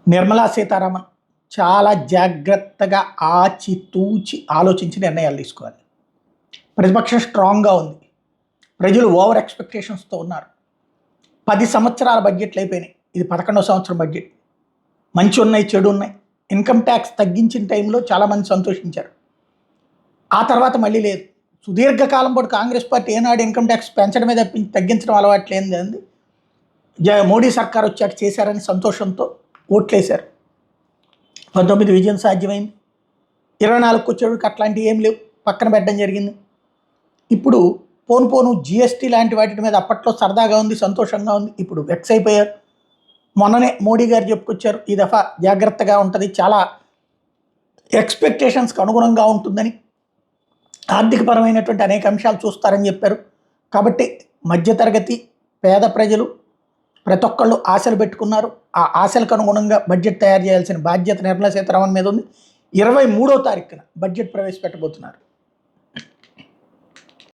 నిర్మలా సీతారామన్ చాలా జాగ్రత్తగా ఆచితూచి ఆలోచించి నిర్ణయాలు తీసుకోవాలి. ప్రతిపక్షం స్ట్రాంగ్గా ఉంది. ప్రజలు ఓవర్ ఎక్స్పెక్టేషన్స్తో ఉన్నారు. 10 సంవత్సరాల బడ్జెట్లు అయిపోయినాయి. ఇది 11వ సంవత్సరం బడ్జెట్. మంచి ఉన్నాయి, చెడు ఉన్నాయి. ఇన్కమ్ ట్యాక్స్ తగ్గించిన టైంలో చాలామంది సంతోషించారు. ఆ తర్వాత మళ్ళీ లేదు. సుదీర్ఘకాలం పాటు కాంగ్రెస్ పార్టీ ఏనాడు ఇన్కమ్ ట్యాక్స్ పెంచడమే తప్పించి తగ్గించడం అలవాట్లేంది. మోడీ సర్కార్ వచ్చాక చేశారని సంతోషంతో ఓట్లేశారు. 19 విజయం సాధ్యమైంది. 24కు వచ్చేటికి అట్లాంటివి ఏం లేవు, పక్కన పెట్టడం జరిగింది. ఇప్పుడు పోను జిఎస్టీ లాంటి వాటి మీద అప్పట్లో సరదాగా ఉంది, సంతోషంగా ఉంది. ఇప్పుడు వెక్స్ అయిపోయారు. మొన్ననే మోడీ గారు చెప్పుకొచ్చారు, ఈ దఫా జాగ్రత్తగా ఉంటుంది, చాలా ఎక్స్పెక్టేషన్స్కి అనుగుణంగా ఉంటుందని, ఆర్థికపరమైనటువంటి అనేక అంశాలు చూస్తారని చెప్పారు. కాబట్టి మధ్యతరగతి పేద ప్రజలు ప్రతి ఒక్కళ్ళు ఆశలు పెట్టుకున్నారు. ఆ ఆశలకు అనుగుణంగా బడ్జెట్ తయారు చేయాల్సిన బాధ్యత నిర్మలా సీతారామన్ మీద ఉంది. 23వ తారీఖున బడ్జెట్ ప్రవేశపెట్టబోతున్నారు.